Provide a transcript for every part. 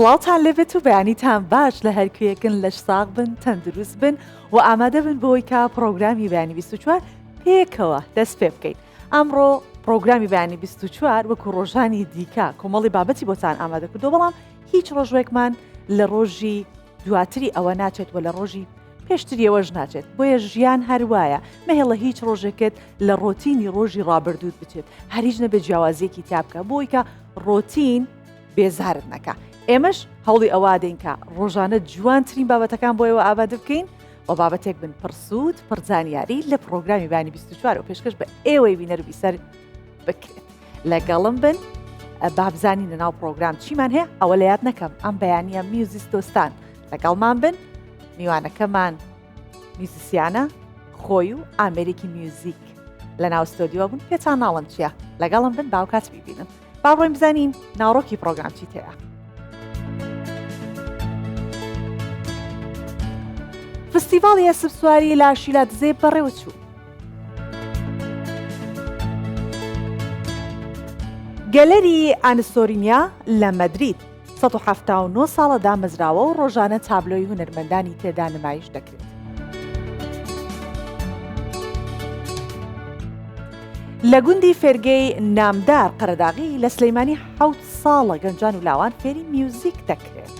سڵاوتان لێبێت و بەیانیتان باش لە هەرکوێکن لەش ساغ بن تەندروست بن و ئامادە بن بۆی کا پرۆگرامی بەیانی 24 پێکەوە دەست پێ بکەیت. ئەمڕۆ پرۆگرامی بەیانی 24 وەکو ڕۆژانی دیکە کۆمەڵی بابەتی بۆتان ئامادە کردو، بەڵام هیچ ڕۆژێکمان لە ڕۆژی دواتری ئەوە ناچێت و لە ڕۆژی پێشتریەوەش ناچێت. بۆیە ژیان هەروایە مەهێڵە هیچ ڕۆژێکت لە ڕۆتینی ڕۆژی ڕابردوود بچێت، هەریش نەبێت جیاوازیەکی تابکە بۆی کە ڕۆتین بێزارت نەکە. ئێمەش هەوڵی ئەوادەین کە ڕۆژانە جوانترین بابەتەکان بۆیەوە ئابادە بکەین و بابەتێک بن پرسوود پڕزانیاری لە پرۆگرامی بەیانی 24 و پێشکەش بە ئێوەی بینەر بیسەر بکرێت. لەگەڵم بن بابزانی لەناو پرۆگرام چیمان هەیە ئەوە لە یاد نەکەم ئەم بەیانیە میوزیستۆستان لەگەڵمان بن. میوانەکەمان میوزیسیانە خۆی و ئامێریکی میوزیک لە ناو ستۆدیۆ بوون، پێتان ناڵم چییە؟ لەگەڵم بن باوکات بیبینن با بڕۆین بزانین ناوڕۆکی پرۆگرام چیت هەیە. فستیڤاڵی ئەسپ سواری لە شیلاتزێ بەڕێوە چوو. گەلەری ئانسۆرینیا لە مەدرید 179 ساڵە دامەزراوە و ڕۆژانە تابلۆی هونەرمەندانی تێدا نمایش دەکرێت. لە گوندی فێرگەی نامدار قەرەداغی لە سلەیمانی 7 ساڵە گەنجان و لاوان فێری میوزیک دەکرێت.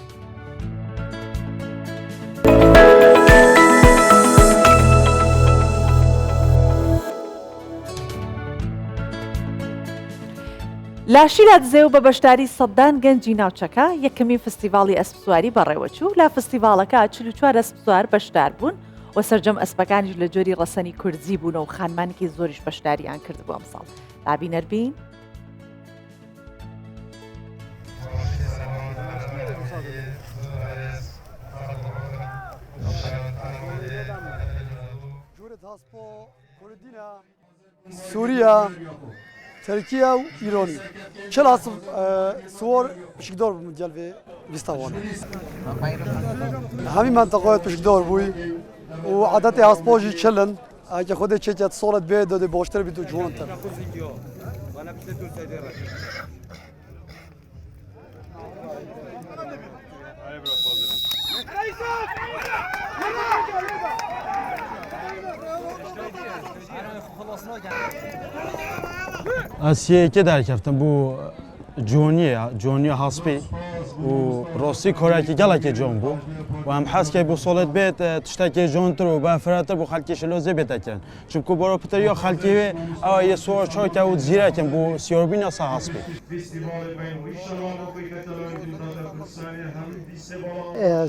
لە شیلاتزێ و بە بەشداری سەدان گەنجی ناوچەکە یەکەمین فستیڤاڵی ئەسپ سواری بەڕێوەچوو. لە فستیڤاڵەکە 44 ئەسپ سوار بەشدار بوون و سەرجەم ئەسپەکانیش لە جۆری ڕەسەنی کوردزی بوون و خانمانێکی زۆریش بەشداریان کردبوو ئەم ساڵ. دابینەربین. سووریا ترکیە و ئیرۆنی چل ئاسف سوۆر پشکدۆر بووم جەلێ ویستاوانە هەمی منتەقەیەت پشکدۆر بووی و عادەتی هەسپۆژی چلن ئەگە خودێ چێکێت سۆڵت بێ دەدێ بۆشتر بیت و جوانتر. ئەسیەیەکە دەرکەفتم بۆ جۆنیە هەسپی و ڕۆستی کۆراکی گەڵێکی جۆن بوو و ئەم حەسکەی بۆ سۆڵت بێت تشتێکی جۆنتر و بافراتر بۆ خەڵکیش لۆزێ بێتەکەن چونکو بۆرە پتەریۆ خەڵکیوێ ئەوە یە سۆر چۆکە و زیرەکەن بۆ سیۆربینە سا هەسپی.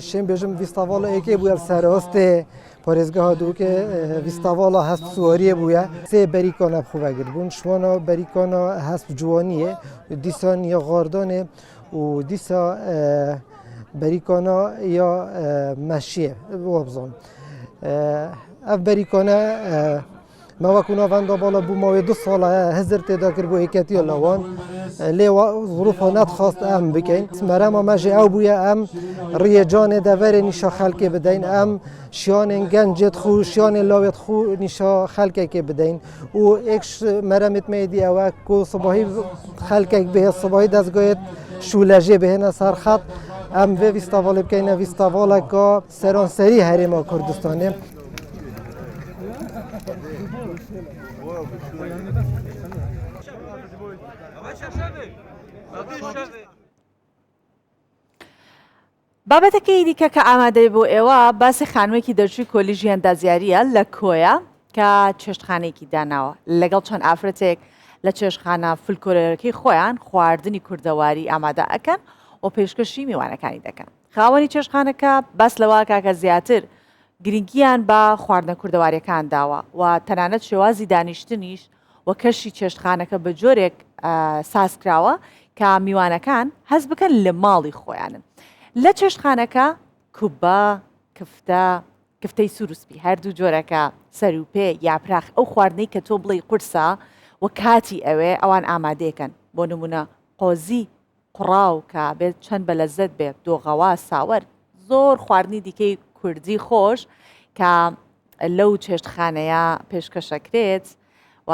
شێم بێژم ویستاڤاڵە یەکێ بووە سەرۆستێ پارێزگەها دووکە ویستاڤاڵە هەست سووەریە بووە سێ بەریکۆنە بخوڤەگر بوون شوانە بەریکۆنە هەست جوانیە دیسان یا غاردانێ و دیسا بەریکۆنە یا مەشیە وەبزۆن ئەف بەریکۆنە مەوەکو ناڤەندا باڵە بوو ماوەیە 2 ساڵە هەزر تێدا کرد بۆ یەکەتیە لەوان لێ ظروفە نەتخواست ئەم بکەین مەرەمە مەژێ ئەو بووە ئەم ڕیەجانێ دەڤەرێ نیشا خەڵکێ بدەین ئەم شیانێن گەنجێت خو شیانێ لاوێت خو نیشا خەڵکێکێ بدەین و ئێکش مەرەمت مێدی ئەوە کو سباهی خەڵکێک بهێ سباهی دەستگایەت شولەژێ بهێنە سەر خەت ئەم vê vîstavaڵê bikەینە vîstavaleka seranserî Herêma Kurdistanê. بابەتەکەی دیکە کە ئامادەی بۆ ئێوە باسی خانوویەکی دەرچووی کۆلیژی ئەندازیاریە لە کۆیە کە چێشتخانەیەکی داناوە لەگەڵ چەند ئافرەتێک لە چێشتخانە فولکلۆرەکەی خۆیان خواردنی کوردەواری ئامادە ئەکەن و پێشکەشی میوانەکانی دەکەن. خاوەنی چێشتخانەکە باس لەوە کاکە زیاتر گرنگیان بە خواردنە کوردەواریەکان داوە و تەنانەت شێوازی دانیشتنیش و کەشی چێشتخانەکە بە جۆرێک سازکراوە کە میوانەکان هەز بکەن لە ماڵی خۆیانن. لە چێشتخانەکە کوبە کفتەی سروسپی هەردوو جۆرەکە سەروپێ یاپراخ ئەو خواردنەی کە تۆ بڵێ قورسە و کاتی ئەوێ ئەوان ئامادەیەکەن بۆ نمونە قۆزی قوڕاو کە بێت چەند بە لەزەت بێت دۆغەوا ساوەر زۆر خواردنی دیکەی کوردی خۆش کە لەو چێشتخانەیە پێشکەشەکرێت و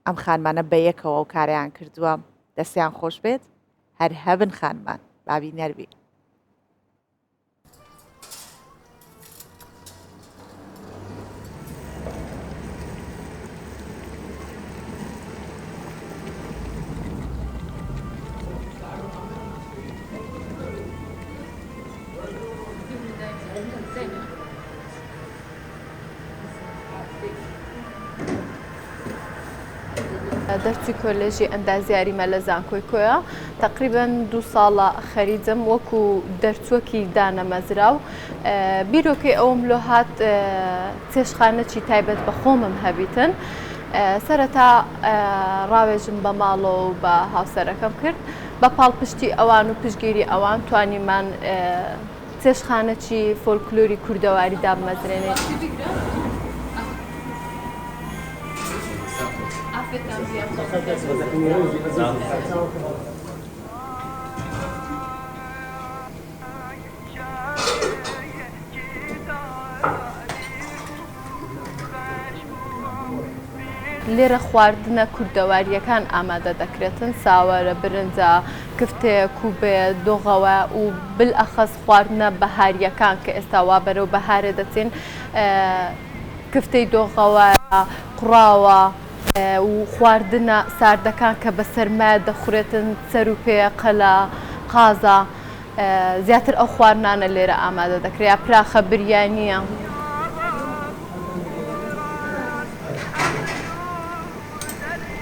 ئەم خانمانە بە یەکەوە و کاریان کردووە دەستیان خۆش بێت هەر هەبن خانمان بابی نەربی. دەرچی کۆلێژی ئەندازیاری مەلە زانکۆیکۆیە تقریبا 2 ساڵە خەریدم وەکو دەرچووەکی دانەمەزراو بیرۆکەی ئەوم لۆ هات چێشخانەی تایبەت بە خۆمم هەبیتن سەرەتا ڕاوێژم بە ماڵەوە و بە هاوسەرەکەم کرد بە پاڵپشتی ئەوان و پشگیری ئەوان توانیمان چێشخانەی فۆلکلۆری کوردەواری دابمەزرێنێت. لێرە خواردنە کوردەواریەکان ئامادە دەکرێتن ساوەرە برنجە کفتەیە کوبێ دۆغەوە و بالئەخەس خواردنە بەهاریەکان کە ئێستا وا بەرەو بەهارێ دەچین کفتەی دۆغەوە قوڕاوە و خواردنە ساردەکان کە بە سەرمایە دەخورێتن سەر و پێ قەلا قازە زیاتر ئەو خواردنانە لێرە ئامادە دەکرێت پراخە بریانیە.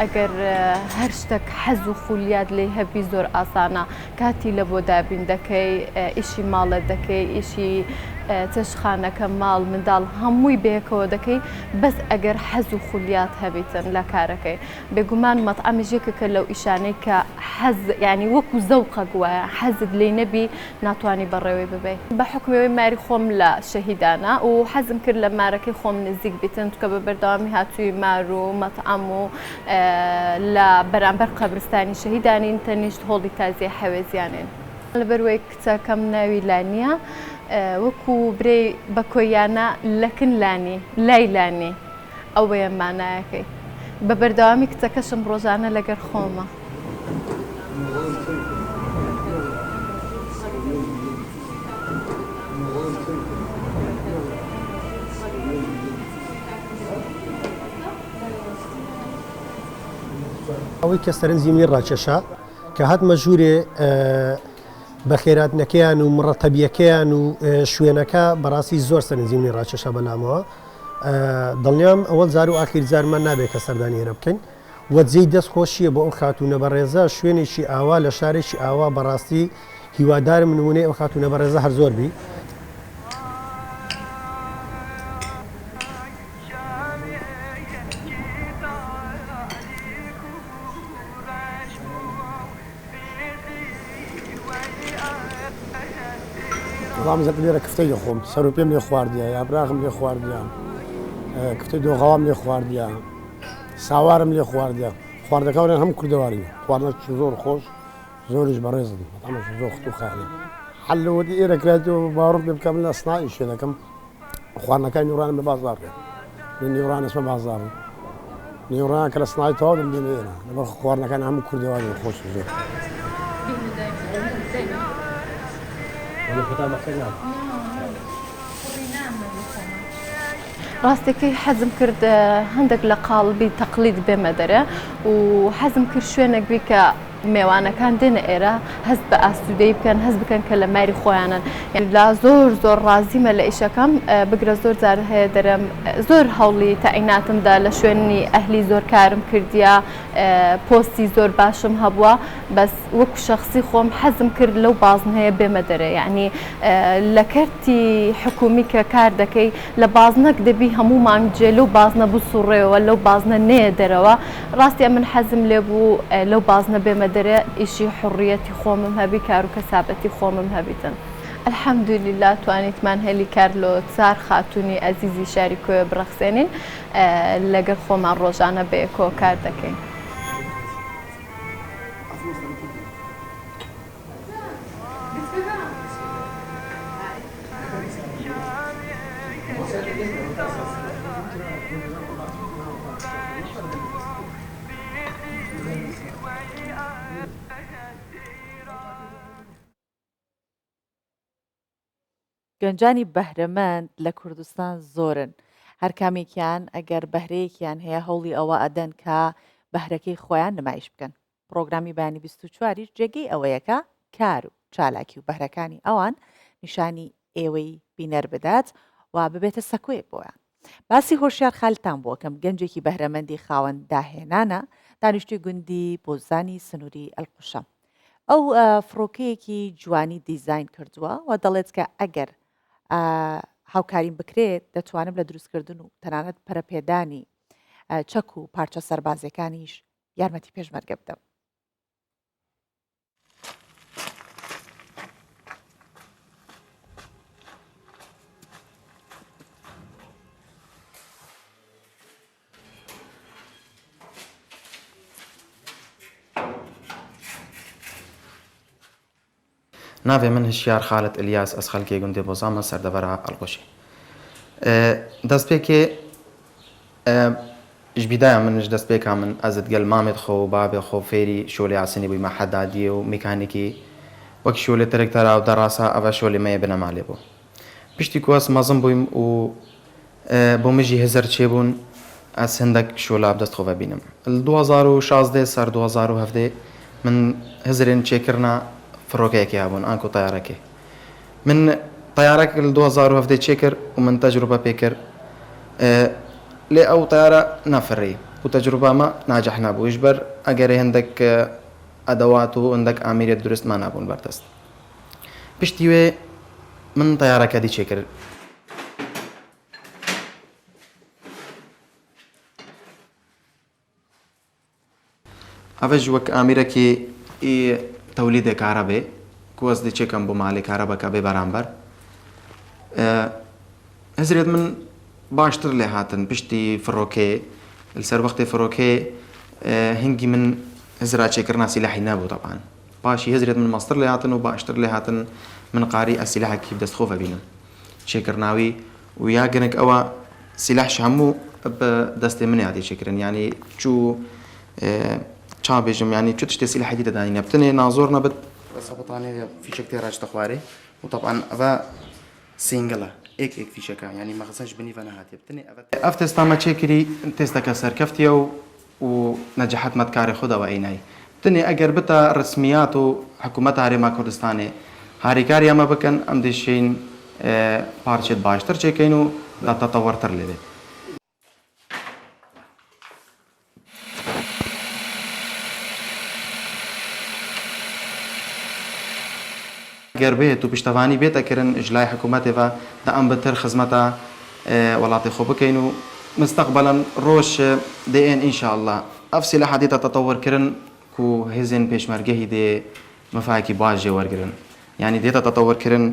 ئەگەر هەر شتێک حەز و خولیات لێ هەبی زۆر ئاسانە کاتی لە بۆ دابین دەکەی ئیشی ماڵت دەکەی ئیشی چێشخانەکە ماڵ منداڵ هەمووی بەیەکەوە دەکەی بەس ئەگەر حەز و خولیات هەبیتن لە کارەکەی بێگومان مەطعەمیژێکەکە لەو ئیشانەی کە حەز ینی وەکو زەوقەک وایە حەزت لێ نەبی ناتوانانی بەڕێوەی ببێ بە حکومەوەی ماری خۆم لە شەهیدانە و حەزم کرد لە مارەکەی خۆم نزیک بیتن کە بە بەردەوامی هاتووی مار و مەطعەم و لە بەرامبەر قەبرستانی شەهیدانین تەنیشت هۆڵی تازیە حەوێزیانێن لەبەروەی کچەکەم ناوی لانیە وەکو برێ بە کۆیانە لەکن لانی لای لانی ئەو بەیە مانایەکەی بە بەردەوامی کچەکەشم ڕۆژانە لەگەر خۆمە. ئەوەی کە سەرنجیمی ڕاکێشا کە هاتمە ژوورێ بە خێراتنەکەیان و مڕەتەبیەکەیان و شوێنەکە بەڕاستی زۆر سەرنجیمی ڕاکێشا بەلامەوە دڵنیام ئەوەل زار و ئاخیر زارمان نابێت کە سەردانیێرە بکەین وەجێی دەست خۆشیە بۆ ئەو خاتونە بەڕێزە شوێنێکی ئاوا لە شارێکی ئاوا بەڕاستی هیوادارم نمونەی ئەو خاتونە بەڕێزە هەر زۆر بی. ڕامزە لێرە کفتەی دەخۆم سەر و پێم لێ خواردیە یا براغم لێ خواردیە کفتەی دۆغەوام لێ خواردیە ساوارم لێ خواردیە خواردەکەوانیان هەم کوردەواری خواردنەکی زۆر خۆش زۆریش بەڕێزن ئەمەش زۆر خت و خانە حەل لەوەی ئێرە کرێتەوە باوەڕم پێ بکەم لە سنایی شوێ دەکەم خواردنەکان نیوڕانم لە بازار بێت من نیوڕان ئەسمە بازار نیوڕان کە لە سنای تەواو دەمدێن ئێرە لەبەر خواردنەکان هەموو کوردەواری خۆش زۆر. ڕاستەکەی حەزم کرد هەندێک لە قاڵبی تەقلید بێمە دەرە و حەزم کرد شوێنێک بی کە میێوانەکان دێنە ئێرە هەست بە ئاسوودەی بکەن هەست بکەن کە لە ماری خۆیانن لا زۆر ڕازیمە لە ئیشەکەم بگرە زۆر جار هەیە دەرم زۆر هەوڵی تەعیناتمدا لە شوێنی ئەهلی زۆر کارم کردیا پۆستی زۆر باشم هەبووە بەس وەکو شەخصی خۆم حەزم کرد لەو بازن هەیە بێمە دەرە یعنی لە کەرتی حکومی کە کار دەکەی لە بازنەک دەبی هەموو مانگجێ لەو بازنە بسوڕێەوە لەو بازنە نێ دەرەوە ڕاستی من حەزم لێ بوو لەو بازنە بێمە دەرێ ئیشی حڕیەتی خۆمم هەبی کار و کەسابەتی خۆمم هەبیتن. الحەمدولله توانیتمان هێلی کار لۆ چار خاتونی ئەزیزی شاری کۆیە بڕەخسێنین لەگەڵ خۆمان ڕۆژانە بەیەکەوە کار دەکەین. گەنجانی بەهرەمەند لە کوردستان زۆرن هەر کامێکیان ئەگەر بەهرەیەکیان هەیە هەوڵی ئەوە ئەدەن کە بەهرەکەی خۆیان نمایش بکەن پرۆگرامی بانی 24 جێگەی ئەوەیەکە کار و چالاکی و بەهرەکانی ئەوان نیشانی ئێوەی بینەر بدات و ببێتە سەکوێک بۆیان باسی هۆشیار خالتان بووە کەم گەنجێکی بەهرەمەندی خاوەن داهێنانە دانیشتوی گوندی بۆزانی سنووری ئەلقوشە. ئەو فڕۆکەیەکی جوانی دیزاین کردووە و دەڵێت کە ئەگەر هاوکاریم بکرێت دەتوانم لە دروستکردن و تەنانەت پەرەپێدانی چەک و پارچە سەربازەکانیش یارمەتی پێشمەرگە بدەم. ناوێ من هشیار خالت ئلیاس ئەس خەڵکی گوندی بۆزامە سەردەبەرە ئەڵقوشی. دەست پێکێ ژبیدایە منش دەست پێکا من ئەزت گەل مامێت خۆ و بابێ خۆ فێری شۆلی ئاسنی بووی مە حەدادیە و میکانیکی وەک شۆلی ترکتەرا و دەڕاستە ئەوە شۆلی مەیە بنەمالێ بوو. پشتی کوەس مەزم بوویم و بۆ مژی هزار چێبوون ئەس هەندێک شۆلا دەست خۆ ببینم. 2016 سەر 2017 من هزرێن چێکردنا فڕۆکەیەکی هەبوون ئانکۆ تایارەکەی. من تایارەك 2017 چێ کرد و من تەجروبە پێ کرد لێ ئەو تایارە نافڕی و تەجروبەمە ناجەح نەبوو ژبەر ئەگەر هەندێک ئەدەوات و هەندێک ئامێرێت دروستمان نابوون بەردەست. پشتی وێ من تایارەکە دی چێ کرد. ئەڤەش وەک ئامێرەکی تەولیدێک کارەبێ کوەس دی چێکەم بۆ ماڵی کارەبەکە بێ بەرامبەر. هەزرێت من باشتر لێ هاتن پشتی فڕۆکێ لەسەر وەختی فڕۆکێ هەنگی من هزرا چێکردنا سیلاحی نەبوو طبعاً. پاشی هەزرێت من مەستر لێ هاتن و باشتر لێ هاتن من قاری ئەسیلاحێکی بدەستخۆ ببینم چێکردناوی و یا گەنێک ئەوە سیلاحش هەموو بە دەستی منێ هاتی چێکردن یعنی چوو چا بێژم ینی چ تشتێ سیلاحی دەدانینە بتنێ نازۆر نەبێت سەبەتانێ فیشێک تێڕاج دەخوارێ و طبعاً ئەوە سینگڵە ئێک فیشەکە ینی مەغزەش بنیڤە نەهاتێ بتنێ ئەف تێستامە چێکری تێستەکە سەرکەفتیە و نەجەحەت مەدکاری خودەوە ئەینایی بتنێ ئەگەر بتە ڕسمیات و حکوومەت هەرێما کوردستانێ هاریکاری ئەمە بکەن ئەم دێشین پارچێت باشتر چێکەین و داتەتەوەرتر لێبێت. گەر بێت و پشتەوانی بێتەکردن ژلای حکوومەتێڤە دا ئەم بەتر خزمەتە وڵاتی خۆ بکەین و مستەقبەلەن ڕۆژ دێن ئینشاءالله ئەف سیلاح دێتە تەتەوەرکردن و هێزن پێشمەرگەهی دێ مەفاکی باش جێ وەرگرن یعنی دێتە تەتەوەرکردن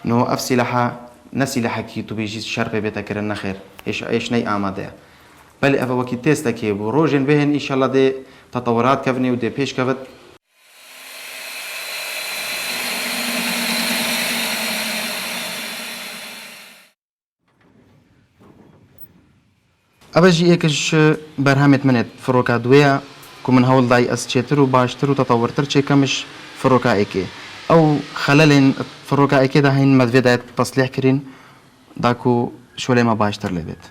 نۆ ئەف سیلاحە نەسیلاحەکی تو بێژی شەر پێ بێتەکردن نەخێر هێشنەی ئامادەیە بەڵێ ئەوە وەکی تێستەکێ بۆ ڕۆژێن بهێن ئینشاءالله دێ تەتەوەرات کەڤنێ و دێ پێشکەوت. ئەوەژی ئێکش بەرهەمێت منێت فڕۆکە دوێە کو من هەوڵدای ئەس چێتر و باشتر و تەتەوەرتر چێکەمش فڕۆکایەکێ ئەو خەلەلێن فڕۆکایەکێدا هەین مەدوێدایەت تەسلیحکردین داکو شۆلێمە باشتر لێبێت.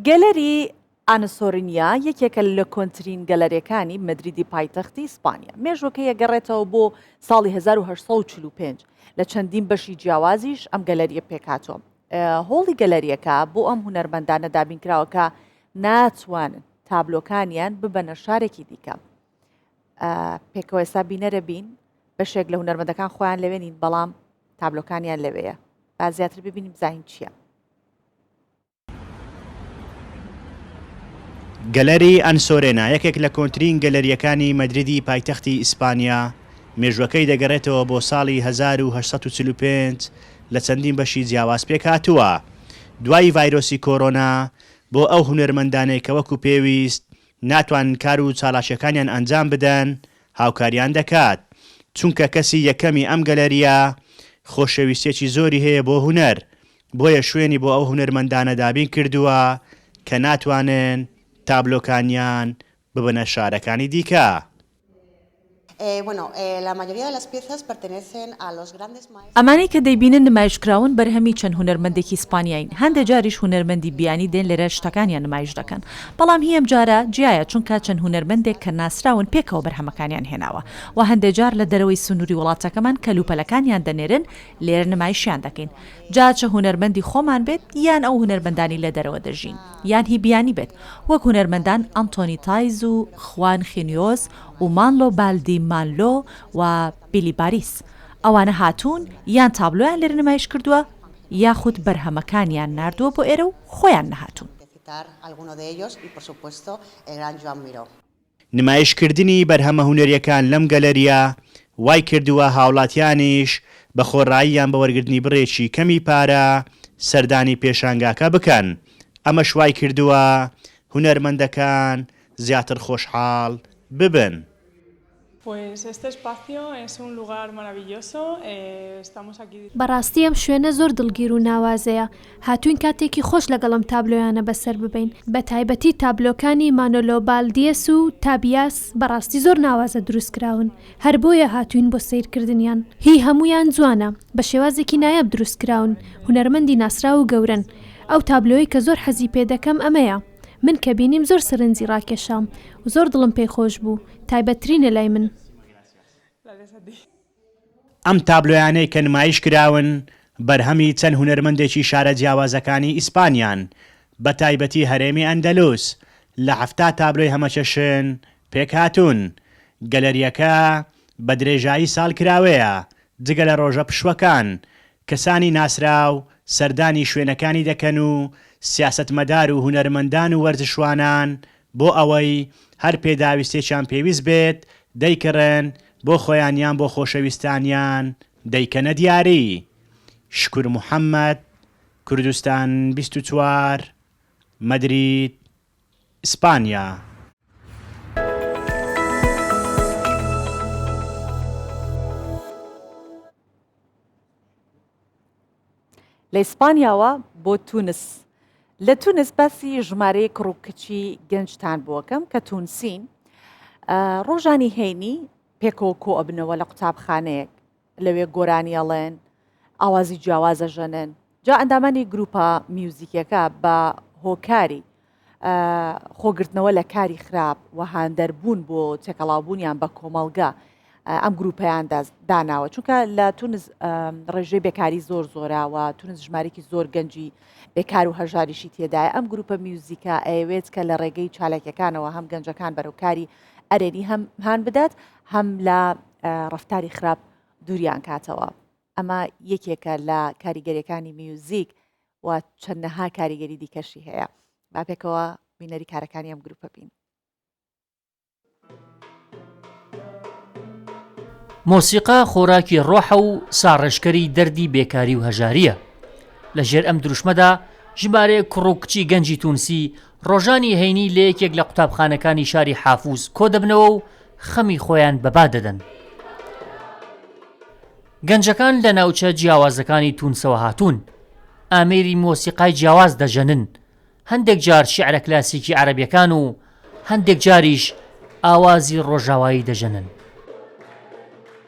گەلەری ئانسۆرینیا یەکێکە لە کۆنترین گەلەریەکانی مەدریدی پایتەختی ئیسپانیا. مێژوەکەی ئەگەڕێتەوە بۆ ساڵی 1845 لە چەندین بەشی جیاوازیش ئەم گەلەریە پێکاتۆ. هۆڵی گەلەریەکە بۆ ئەم هونەرمەندانە دابینکراوەکە ناتوانن تابلۆکانیان ببەنە شارێکی دیکە. پێکەوە ئێستا بینەرە بین بەشێک لە هونەرمەندەکان خۆیان لەوێنین بەڵام تابلۆکانیان لەوەیە. با زیاتر ببینیم بزانین چییە. گەلەری ئەنسۆرێنا یەکێک لە کۆنترین گەلەریەکانی مەدریدی پایتەختی ئیسپانیا مێژوەکەی دەگەڕێتەوە بۆ ساڵی 1845 لە چەندین بەشی جیاواز پێکهاتووە. دوای ڤایرۆسی کۆرۆنا بۆ ئەو هونەرمەندانەی کە وەکو پێویست ناتوانن کار و چاڵاشەکانیان ئەنجام بدەن هاوکاریان دەکات چونکە کەسی یەکەمی ئەم گەلەریە خۆشەویستێکی زۆری هەیە بۆ هونەر بۆیە شوێنی بۆ ئەو هونەرمەندانە دابین کردووە کە ناتوانن تابلۆکانیان ببنە شارەکانی دیکە. ئەمانەی کە دەیبینن نمایشکراون بەرهەمی چەند هونەرمەندێکی ئیسپانیاین، هەندێک جاریش هونەرمەندی بیانی دێن لێرە شتەکانیان نمایش دەکەن. بەڵام هی ئەم جارە جیایە چونکە چەند هونەرمەندێک کە ناسراون پێکەوە بەرهەمەکانیان هێناوە و هەندێک جار لە دەرەوەی سنووری وڵاتەکەمان کەلوپەلەکانیان دەنێرن لێرە نمایشیان دەکەین. جا چه هونەرمەندی خۆمان بێت یان ئەو هونەرمەندانی لە دەرەوە دەژین یان هی بیانی بێت وەک هونەرمەندان ئەنتۆنی تایز و خوان خینیۆز و مانلۆ بالدی مانلۆ و بیلی باریس. ئەوانە هاتوون یان تابلۆیان لێرە نمایش کردووە یاخود بەرهەمەکانیان ناردووە بۆ ئێرە و خۆیان نەهاتوون. نمایشکردنی بەرهەمە هونەریەکان لەم گەلەریە وای کردووە هاوڵاتیانیش بە خۆڕاییان بە وەرگرتنی بڕێکی کەمی پارە سەردانی پێشانگاکە بکەن. ئەمە شوای کردووە هونەرمەندەکان زیاتر خۆشحاڵ ببن. بەڕاستی ئەم شوێنە زۆر دڵگیر و ناوازەیە. هاتوین کاتێکی خۆش لەگەڵم تابلۆیانە بەسەر ببین. بە تایبەتی تابلۆکانی مانۆلۆ بالدیەس و تابیاس بەڕاستی زۆر ناوازە دروستکراون. هەر بۆیە هاتوین بۆ سیرکردنیان. هی هەمویان جوانە بە شێوازێکی نایاب دروستکراون. هونەرمەندی ناسرا و گەورن. ئەو تابلۆی کە زۆر حەزی پێ دەکەم ئەمەیە. من کە بینیم زۆر سەرنجی ڕاکێشام و زۆر دڵم پێی خۆش بوو. تایبەتترینە لای من. ئەم تابلۆیانەی کە نمایش کراون بەرهەمی چەند هونەرمەندێکی شارە جیاوازەکانی ئیسپانیان بە تایبەتی هەرێمی ئەندەلوس لە 70 تابلۆی هەمەچەشن پێکهاتوون. گەلەریەکە بە درێژایی ساڵکراوەیە جگە لە ڕۆژە پشوەکان کەسانی ناسراو سەردانی شوێنەکانی دەکەن و سیاسەتمەدار و هونەرمەندان و وەرزشوانان بۆ ئەوەی هەر پێداویستێکیان پێویست بێت دەیکڕن بۆ خۆیان یان بۆ خۆشەویستانیان دەیکەنە دیاری. شکور محەممەد، کوردستان 24 مەدرید، ئیسپانیا. لە ئیسپانیاوە بۆ تونس. لە تونس باسی ژمارەیە کڕووکچی گەنجتان بووەکەم کە تونسین ڕۆژانی هەینی پێکەوە کۆ ئەبنەوە لە قوتابخانەیەک لەوێ گۆرانی ئەڵێن ئاوازی جیاوازە ژەنن. جا ئەندامانی گروپە میوزیکەکە بە هۆکاری خۆگرتنەوە لە کاری خراپ و هاندەربوون بۆ تێکەڵاوبوونیان بە کۆمەڵگا ئەم گروپەیان داناوە چونکە لە تونس ڕێژەی بێکاری زۆر زۆراوە. تونس ژمارێکی زۆر گەنجی بێکار و هەژاریشی تێدایە. ئەم گروپە میوزیکە ئەوێت کە لە ڕێگەی چالاکیەکانەوە هەم گەنجەکان بەرەوکاری ئەرێنی هەم بدات هەم لە ڕەفتاری خراپ دووریان کاتەوە. ئەمە یەکێکە لە کاریگەریەکانی میوزیک و چەندەها کاریگەری دیکەشی هەیە. با پێکەوە بینەری کارەکانی ئەم گروپە بین. مۆسیقا خۆراکی ڕۆحە و ساڕێژکەری دەردی بێکاری و هەژاریە. لە ژێر ئەم دروشمەدا ژمارەیە کوڕووکچی گەنجی تونسی ڕۆژانی هەینی لە یەکێک لە قوتابخانەکانی شاری حافوز کۆ دەبنەوە و خەمی خۆیان بەبا دەدەن. گەنجەکان لە ناوچە جیاوازەکانی تونسەوە هاتوون. ئامێری مۆسیقای جیاواز دەژەنن. هەندێک جار شیعرە کلاسیکی عەرەبیەکان و هەندێک جاریش ئاوازی ڕۆژاوایی دەژەنن.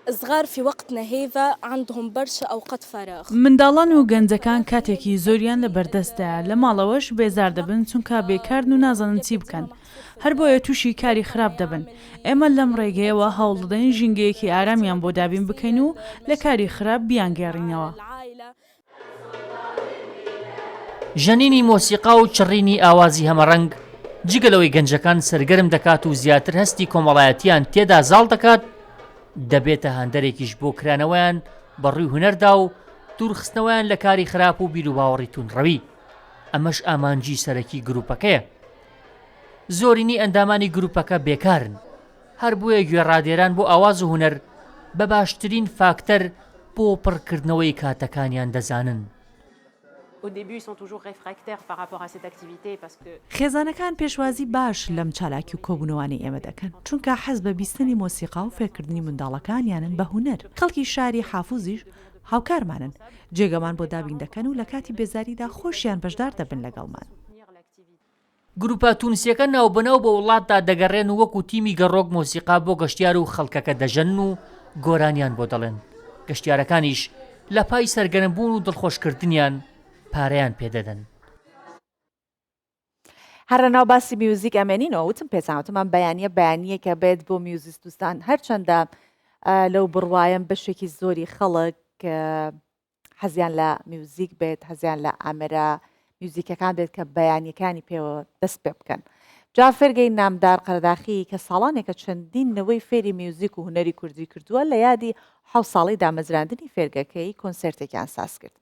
الصغار في وقتنا هذا عندهم برشا أوقات فراغ. منداڵان و گەنجەکان کاتێکی زۆریان لە بەردەستدایە لە ماڵەوەش بێزار دەبن چونکە بێکارن و نازانن چی بکەن. هەر بۆیە تووشی کاری خراپ دەبن. ئێمە لەم ڕێگەیەوە هەوڵ دەدەین ژینگەیەکی ئارامیان بۆ دابین بکەین و لە کاری خراپ بیانگێڕینەوە. ژەنینی مۆسیقا و چڕینی ئاوازی هەمەڕەنگ جگەلەوەی گەنجەکان سەرگەرم دەکات و زیاتر هەستی کۆمەڵایەتیان تێدا زاڵ دەکات دەبێتە هەندەرێکیش بۆ کرانەوەیان بەڕووی هونەردا و دوورخستنەوەیان لە کاری خراپ و بیر و باوەڕی تونڕەوی. ئەمەش ئامانجی سەرەکی گروپەکەیە. زۆرینی ئەندامانی گروپەکە بێکارن. هەر بۆیە گوێڕادێران بۆ ئاواز و هونەر بە باشترین فاکتەر بۆ پڕکردنەوەی کاتەکانیان دەزانن. خێزانەکان پێشوازی باش لەم چالاکی و کۆبوونەوانی ئێمە دەکەن چونکە حەز بە بیستنی مۆسیقا و فێرکردنی منداڵەکانیانن بە هونەر. خەڵکی شاری حافوزیش هاوکارمانن جێگەمان بۆ دابین دەکەن و لە کاتی بێزاریدا خۆشیان بەشدار دەبن لەگەڵمان. گروپە تونسیەکە ناوبەناو بە وڵاتدا دەگەڕێن و وەکو تیمی گەڕۆک مۆسیقا بۆ گەشتیار و خەڵکەکە دەژەن و گۆرانیان بۆ دەڵێن. گەشتیارەکانیش لە پای سەرگەرمبوون و دڵخۆشکردنیان پارەیان پێدەدەن. هەرەناو باسی میوزیک ئەمێنینەوە وتم پێچوتمان بەیانیە کە بێت بۆ میوزیستوستان هەرچەندە لەو بڕوایم بەشێکی زۆری خەڵک حەزیان لە میوزیک بێت، حەزیان لە ئامێرە میوزیکەکان بێت کە بەیانیەکانی پێوە دەست پێ بکەن. جا فێرگەی نامدار قەرداخی کە ساڵانێکە چەندینەوەی فێری میوزیک و هونەری کوردی کردووە لە یادی 7 ساڵی دامەزراندنی فێرگەکەی کۆنسرتێکیان ساز کرد.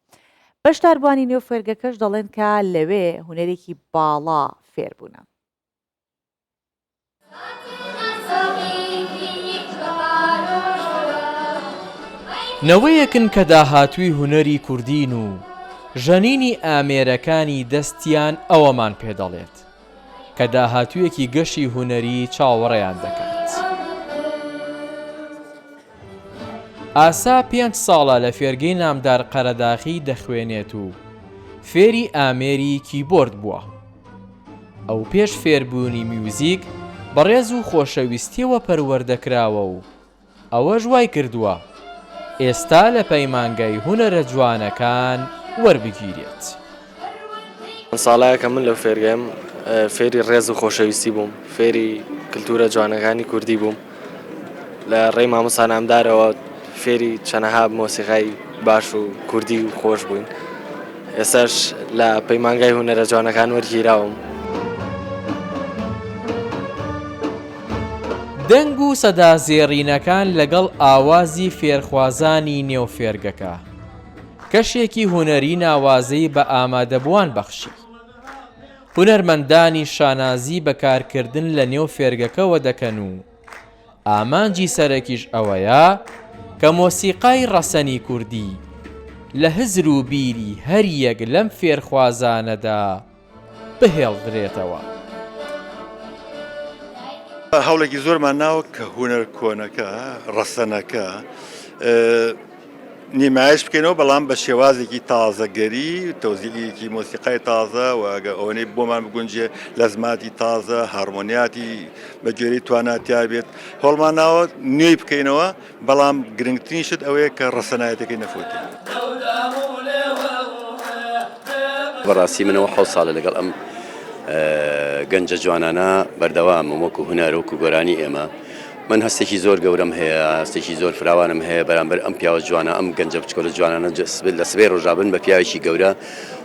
بەشداربوانی نێو فێرگەکەش دەڵێن کە لەوێ هونەرێکی باڵا فێربوونە. نەوەیەکن کە داهاتووی هونەری کوردین و ژەنینی ئامێرەکانی دەستیان ئەوەمان پێدەڵێت کە داهاتوویەکی گەشی هونەری چاوەڕێیان دەکات. ئاسا 5 ساڵە لە فێرگەی نامدار قەرەداخی دەخوێنێت و فێری ئامێری کیبۆرد بووە. ئەو پێش فێربوونی میوزیک بەڕێز و خۆشەویستیەوە پەروەردەکراوە و ئەوە ژوای کردووە ئێستا لە پەیمانگەی هونەرە جوانەکان وەربگیرێت. ساڵایەکە من لەو فێرگەم فێری ڕێز و خۆشەویستی بووم، فێری کلتورە جوانەکانی کوردی بووم. لە ڕێی مامۆستا نامدارەوە فێری چەنەها مۆسیقای باش و کوردی و خۆش بووین. ئێستاش لە پەیمانگای هونەرە جوانەکان وەرگیراوم. دەنگ و سەدا زێڕینەکان لەگەڵ ئاوازی فێرخوازانی نێو فێرگەکە کەشێکی هونەری ناوازەی بە ئامادەبووان بەخشی. هونەرمەندانی شانازی بەکارکردن لە نێو فێرگەکەوە دەکەن و ئامانجی سەرەکیش ئەوەیە کە مۆسیقای ڕەسەنی کوردی لە هزر و بیری هەر یەک لەم فێرخوازانەدا بهێڵدرێتەوە. هەوڵێکی زۆرمان ناوە کە هونەر کۆنەکە ڕەسەنەکە نیمایش بکەینەوە، بەڵام بە شێوازێکی تازەگەری تەوزیعیەکی مۆسیقای تازە و ئەوەی بۆمان بگونجێ لە زماتی تازە هارمۆنیاتی بە جێری تواناتیا بێت. هەوڵمان ناوە نوێی بکەینەوە، بەڵام گرنگترینشت ئەوەیە کە ڕەسەنایەتەکەی نەفوتێ. بەڕاستی منەوە 7 ساڵە لەگەڵ ئەم گەنجە جوانانە بەردەوام وەکو هونەر وەکو گۆرانی ئێمە. من هەستێکی زۆر گەورەم هەیە، هەستێکی زۆر فراوانم هەیە بەرامبەر ئەم پیاوە جوانە، ئەم گەنجە بچکۆلە جوانانە لە سبەی ڕۆژابن بە پیاوێکی گەورە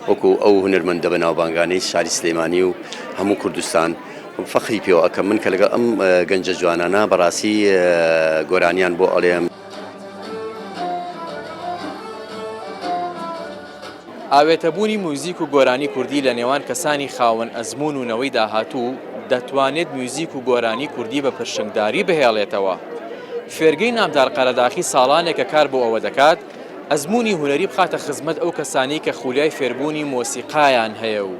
وەکو ئەو هونەرمەندە بەناوبانگانەی شاری سلێمانی و هەموو کوردستان فەخری پێوە ئەکەم من کە لەگەڵ ئەم گەنجە جوانانە بەڕاستی گۆرانیان بۆ ئەڵێم. ئاوێتەبوونی موزیک و گۆرانی کوردی لە نێوان کەسانی خاوەن ئەزمون و نەوەی داهاتوو دەتوانێت میوزیک و گۆرانی کوردی بە پرشنگداری بهێڵێتەوە. فێرگەی نامدار قەرەداخی ساڵانێکە کار بۆ ئەوە دەکات ئەزمونی هونەری بخاتە خزمەت ئەو کەسانی کە خولیای فێربوونی مۆسیقایان هەیە و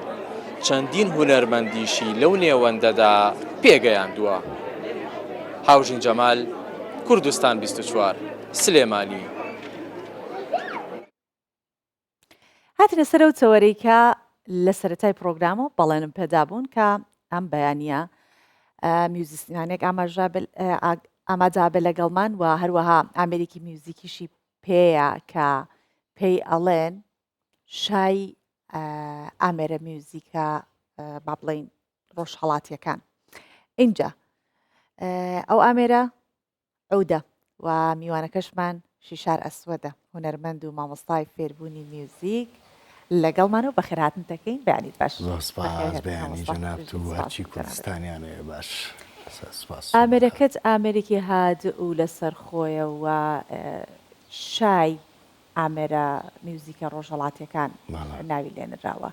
چەندین هونەرمەندیشی لەو نێوەندەدا پێگەیاندووە. هاوژین جەمال، کوردستان 24 سلێمانی. هاتنە سەر ئەو چەوەرەی کە لە سەرەتای پرۆگرامەوە بەڵێنم پێدا بوون کە ئەم بەیانیە میوزیسیانێک ئاماجابێ لەگەڵمان و هەروەها ئامێریکی میوزیکیشی پێیە کە پێی ئەڵێن شای ئامێرە میوزیکە با بڵێین ڕۆژهەڵاتیەکان. اینجا ئەو ئامێرە ئەودە و میوانەکەشمان شیشار ئەسوەدە، هونەرمەند و مامۆستای فێربوونی میوزیک لەگەڵمانەوە بە خێرهاتن دەکەین. بەیانیت باش. زۆر سپاس بەیانی جەناب و هەرچی کوردستانیانەیە باش. ئامێرەکەت ئامێریکی هاد و لەسەر خۆیە و شای ئامێرە میوزیکە ڕۆژهەڵاتیەکان ناوی لێنراوە.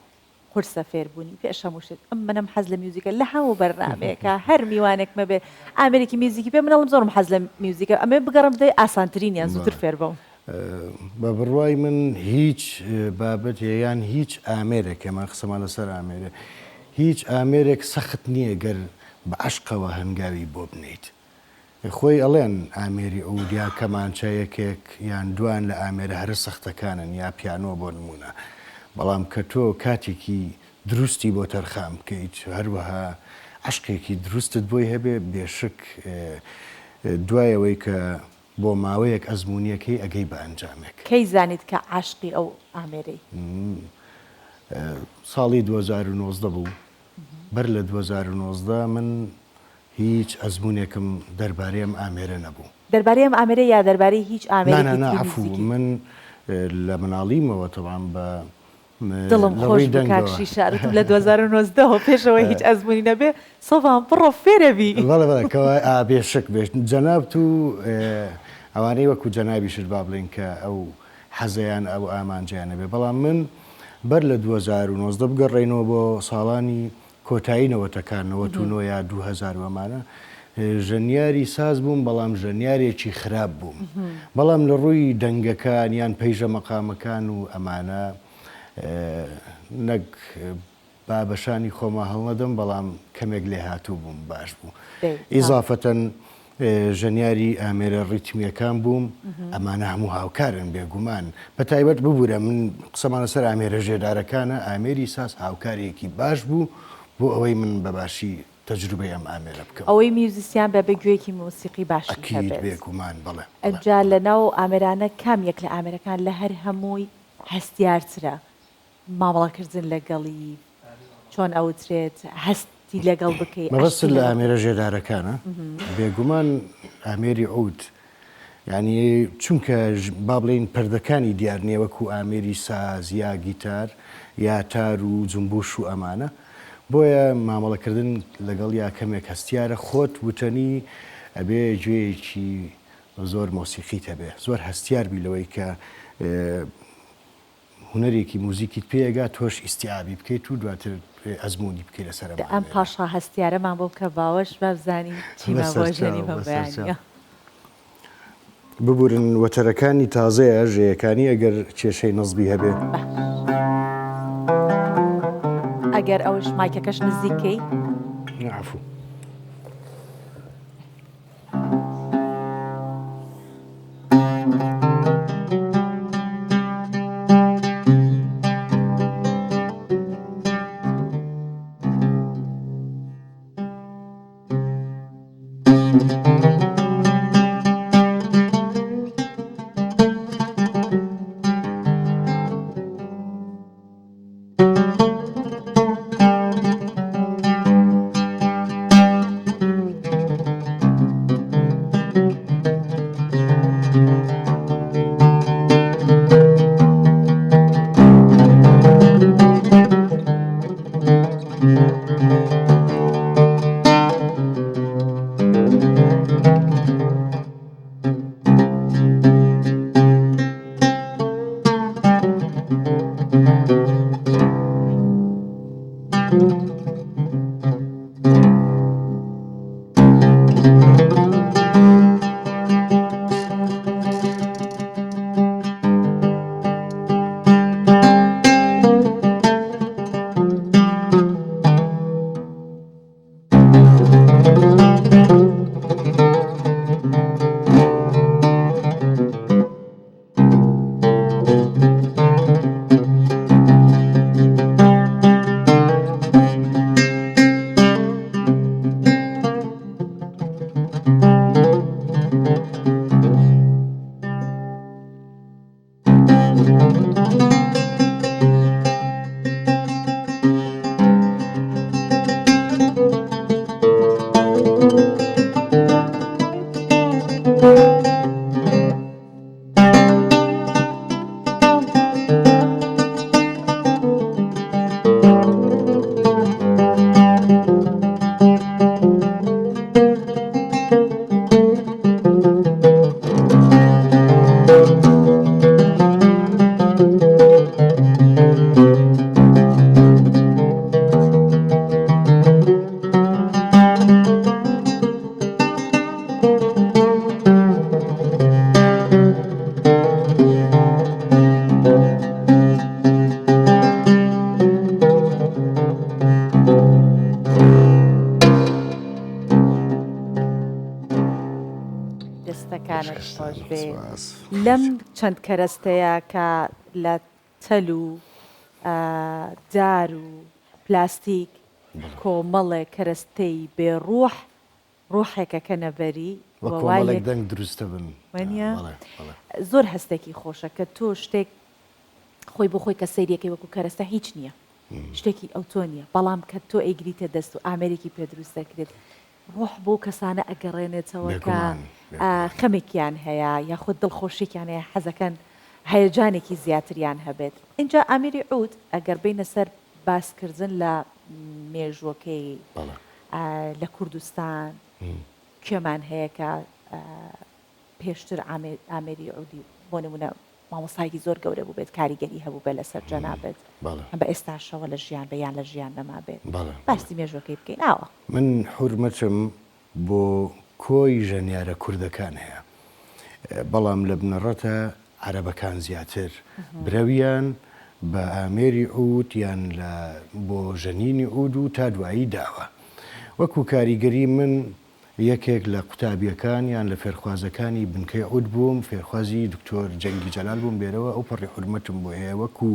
قورسە فێربوونی پێش هەمووشت منم حەز لە میوزیکە لە هەموو بەرنامەیەکە هەر میوانێک مەبێ ئامێریکی میوزیکی پێ منەڵم زۆرم حەز لە میوزیکە ئەمێ بگەڕم دەی ئاسانترینیان زووتر فێر بەم. بە بڕوای من هیچ بابەت یان هیچ ئامێرێک ئەمە قسەمان لەسەر ئامێرە هیچ ئامێرێک سەخت نییە گەر بە عشقەوە هەنگاوی بۆ بنیت. خۆی ئەڵێن ئامێری ئەودیا کەمانچەیەکێک یان دوان لە ئامێرە هەرە سەختەکانن یا پیانۆ بۆ نمونە، بەڵام کە تۆ کاتێکی دروستی بۆ تەرخام بکەیت هەروەها عشقێکی دروستت بۆی هەبێ بێشک دوایەوەی کە بۆ ماوەیەک ئەزمموونیەکەی ئەگەی بە ئەنجامێک کەی زانیت کە عاشقی ئەو ئامێرەی ساڵی 2019 بوو بەر لە 2019 من هیچ ئەزمموونێکم دەربارەیەم ئامێرە نەبوو دەربارەی ئەم ئامێرە یا دەربارەی هیچ ئامێرەی من لە مناڵیمەوە تەوان بە دڵم خۆش کاکشی شارتم لە 2019 پێشەوەی هیچ ئەزمموی نەبێ سۆڤان بڕۆ فێرەبی بەڵێکەوە بێشک بێت جەناب و ئەوانەی وەکو جەنابیشت با بڵین کە ئەو حەزەیان ئەو ئامانجیانە بێ بەڵام من بەر لە 2019 بگەڕێنەوە بۆ ساڵانی کۆتایی نەوەتەکانەوە تو یا 2000 ئەمانە ژەنیاری ساز بووم بەڵام ژەنیارێکی خراپ بووم بەڵام لە ڕووی دەنگەکان یان پەیژە مەقامەکان و ئەمانە نەک بابەشانی خۆما هەڵنەدەم بەڵام کەمێک لێ هاتوو بووم باش بوو ئیزافەتەن ژەنیاری ئامێرە ڕیتمیەکان بووم ئەمانە هەموو هاوکارن بێگومان بە تایبەت ببوورە من قسەمانە سەر ئامێرە ژێدارەکانە ئامێری ساز هاوکارێکی باش بوو بۆ ئەوەی من بەباشی تەجروبەی ئەم ئامێرە بکەم ئەوەی میوزیسیان بە بەگوێکی موسیقی باش بێگومان بڵێ ئەجا لەناو ئامێرانە کامێک لە ئامێرەکان لە هەر هەمووی هەستیارترە مامەڵەکردن لەگەڵی چۆن ئەوترێت هەستی لەگەڵ بکەیت مەبەست لە ئامێرە ژێدارەکانە بێگومان ئامێری عود یعنی چونکە با بڵێن پەردەکانی دیارنیە وەکو ئامێری ساز یا گیتار یا تار و جمبوش و ئەمانە بۆیە مامەڵەکردن لەگەڵ یا کەمێک هەستیارە خۆت وتەنی ئەبێ گوێیەکی زۆر مۆسیقیت هەبێ زۆر هەستیار بی لەوەی کە هوەرێکی موزیکیت پێگا تۆش ئیسیابی بکەیت و دواتر ئەزمموی بکەیت لەسەر ئەم پاشا هەستیارەمان بۆ کە باوەش بابزانین چیمەژێنی بەیانە ببورن وەتەرەکانی تازەیە ژەیەکانی ئەگەر کێشەی نەزبی هەبێ ئەگەر ئەوش مایکەکەش نزیکەی عفو لەم چەند کەرەستەیە کە لە تەل و دار و پلاستیک کۆمەڵێک کەرەستەی بێڕوح ڕوحێکە کە نەبەری کۆمەڵێک دەنگ دروستە بن وانە زۆر هەستێکی خۆشە کە تۆ شتێک خۆی بۆ خۆی کە سەیرەکەی وەکو کەرەستە هیچ نییە شتێکی ئەوتۆ نییە بەڵام کە تۆ ئەیگریتە دەست و ئامێرێکی پێ دروست دەکرێت ڕۆح بۆ کەسانە ئەگەڕێنێتەوە کە خەمێکیان هەیە یاخود دڵخۆشیێکیان هەیە حەزەکەن هەیەجانێکی زیاتریان هەبێت اینجا ئامیری عود ئەگەر بینە سەر باسکردن لە مێژوەکەی لە کوردستان کوێمان هەیە کە پێشتر ئامێری عودی بۆ نمونە مامۆستایەکی زۆر گەورە بوو بێت کاریگەری هەبوو بێت لەسەر جەنابێت بە ئێستاشەوە لە ژیان بەیان لە ژیان نەما بێت باستی مێژوەکەی بکەین ئاوە من حورمەتم بۆ کۆی ژەنیارە کوردەکان هەیە بەڵام لە بنەڕەتە عەرەبەکان زیاتر برەویان بە ئامێری عود یان بۆ ژەنینی عود و تا دوایی داوە وەکو کاریگەری من یەکێک لە قوتابیەکان یان لە فێرخوازەکانی بنکەی عود بووم فێرخوازی دکتۆر جەنگی جەلال بووم بێرەوە ئەو پەڕی حورمەتم بۆ هەیە وەکو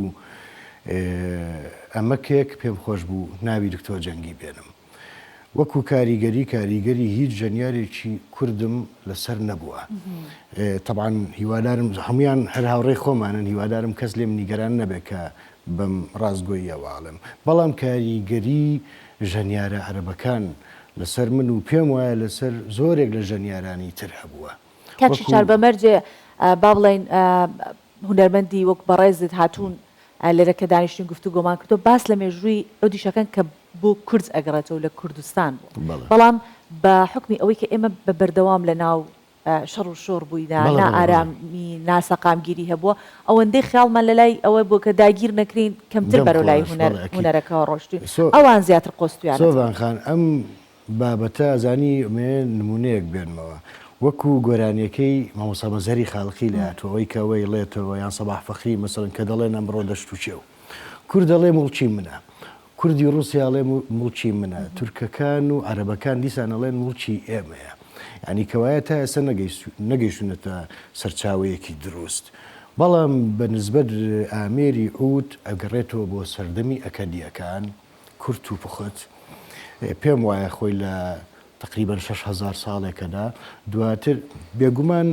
ئەمە کێک پێم خۆش بوو ناوی دکتۆر جەنگی بێنم وەکو کاریگەری هیچ ژەنیارێکی کوردم لەسەر نەبووە طبعاً هیوادارم هەمویان هەر هاوڕێی خۆمانن هیوادارم کەس لێم نیگەران نەبێت کە بەم ڕاستگۆییەوە ئاڵم بەڵام کاریگەری ژەنیارە عەرەبەکان لەسەر من و پێم وایە لەسەر زۆرێک لە ژەنیارانی تر هەبووە کاچی چاربەمەرجێ با بڵێن هونەرمەندی وەک بەڕێزت هاتوون لێرە کە دانیشتین گفتوگۆمان کردو باس لە مێژووی ئەودیشەکەن کە بۆ کورد ئەگەڕێتەوە لە کوردستان بوو بەڵام بە حکمی ئەوەی کە ئێمە بە بەردەوام لە ناو شەڕ و شۆڕ بوویدا نا ئارامی ناسەقامگیری هەبووە ئەوەندەی خیاڵمان لە لای ئەوە بۆ کە داگیر نەکرین کەمتر بەرەو لای هونەرەکەەوە ڕۆشتوین ئەوان زیاتر قۆستویان سۆڤان خان ئەم بابەتە ئەزانی ئەمێ نمونەیەک بێنمەوە وەکو گۆرانیەکەی مامۆستا مەزەری خاڵقی لە هاتووەوەی کەوەی لێتەوە یان سەباح فەخری مەسەڵەن کە دەڵێن ئەمڕۆ دەشت و چێو کورد دەڵێ موڵچی منە کوردی ڕووسیاڵێ موڵچی منە تورکەکان و عەرەبەکان دیسان ئەڵێن موڵچی ئێمەیە یعنی کەوایە تا ئێستا نەگەیشتونەتە سەرچاوەیەکی دروست بەڵام بە نسبەت ئامێری عود ئەگەڕێتەوە بۆ سەردەمی ئەکەدیەکان کورت و پوخت پێم وایە خۆی لە تقریبا 6,000 ساڵێکەدا دواتر بێگومان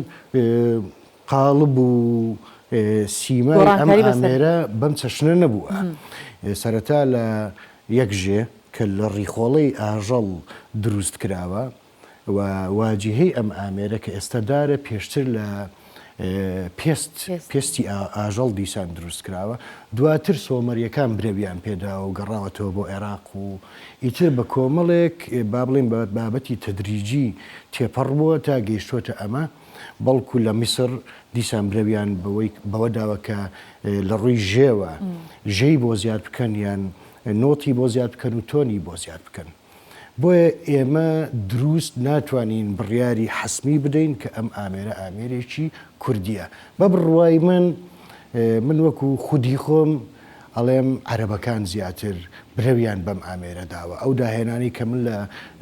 قاڵب و سیمای ئەم ئامێرە بەم چەشنە نەبووە سەرەتا لە یەکژێ کە لە ڕیخۆڵەی ئاژەڵ دروست کراوە و واجهەی ئەم ئامێرە کە ئێستادارە پێشتر لە پێستی ئاژەڵ دیسان دروست کراوە دواتر سۆمەریەکان برەویان پێدا و گەڕاوەتەوە بۆ عێراق و ئیتر بە کۆمەڵێک با بڵێن بابەتی تەدریجی تێپەڕبووە تا گەیشتۆتە ئەمە بەڵکو لە میسر دیسان برەویان بەوە داوە کە لە ڕووی ژێوە ژەی بۆ زیاد بکەن یان نۆتی بۆ زیاد بکەن و تۆنی بۆ زیاد بکەن بۆیە ئێمە دروست ناتوانین بڕیاری حەسمی بدەین کە ئەم ئامێرە ئامێرێکی کوردیە بە بڕوای من وەکو خودی خۆم ئەڵێم عەرەبەکان زیاتر برەویان بەم ئامێرە داوە ئەو داهێنانی کە من لە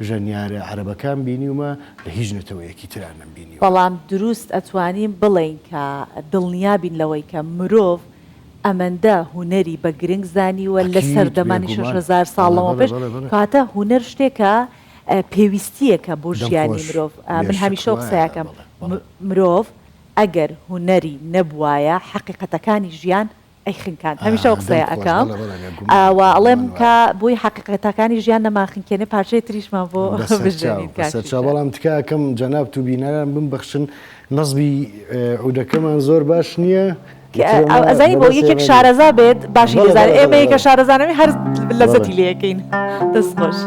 ژەنیارە عەرەبەکان بینیومە لە هیچ نەتەوەیەکی تران نەبینیوە بەڵام دروست ئەتوانین بڵێن کە دڵنیابین لەوەی کە مرۆڤ ئەمەندە هوەری بە گرنگ زانیوە لە سەردەمانی 6,000 ساڵەوە پێش کاتە هوەر شتێکە پێویستیەکە بۆ ژیانی مرۆڤ من هەمیشە قسەیەکەم مرۆڤ ئەگەر هوەری نەبوایە حقیقەتەکانی ژیان ئەیخنکان هەمیشە قسەیە ئەەکەم ئەڵێم کە بۆی حقیقەتەکانی ژیان نەماخنکێنێ پارچەی تریشمان بۆ بەڵام تکاکەم جەناب تو بینەران بمبەخشن نەزبی عودەکەمان زۆر باش نییە ئەزانی بۆ یەکێک شارەزا بێت باشی دەزانێت ئێمە یەکە شارەزانەوەی هەر لەزەتی لێەکەین دەست خۆش.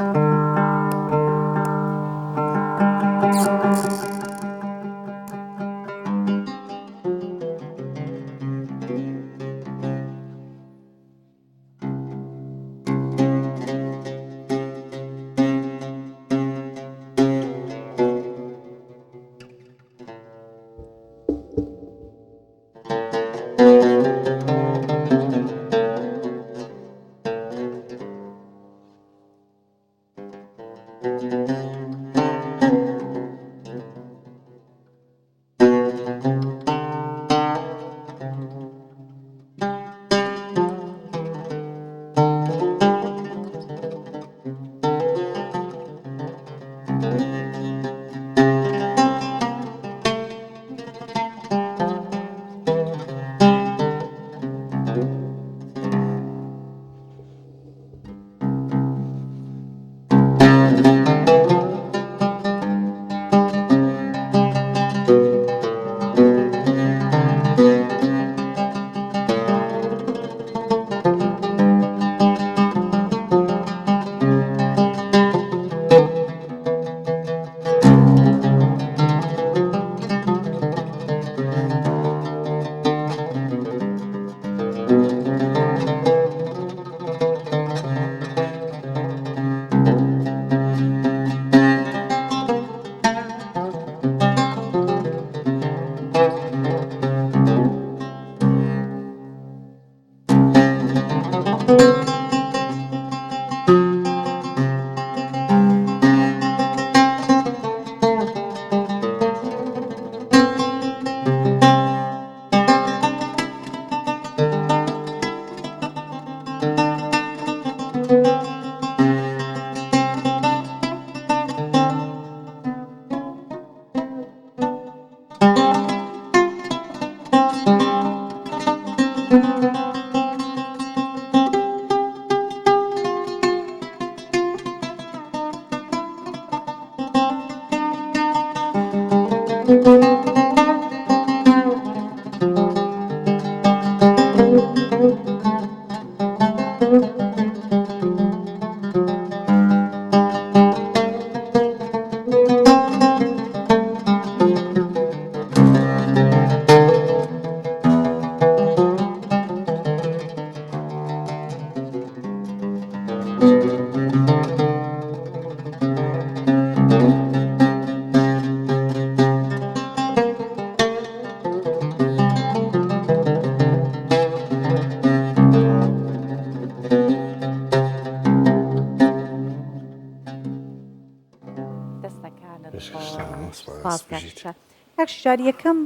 کاکشار یەکەم